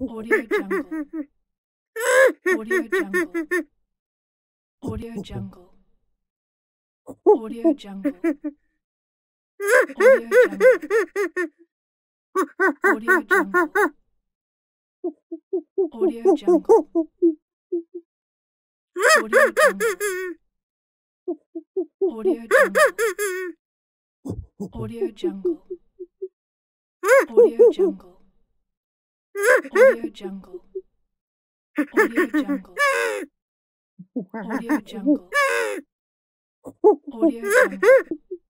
Audio Jungle. Audio Jungle. Audio Jungle. Audio Jungle. Audio Jungle. Audio Jungle. Audio Jungle. Audio Jungle. Audio Jungle. Audio Jungle. Audio Jungle. Audio Jungle. Audio Jungle. Audio Jungle. Audio Jungle.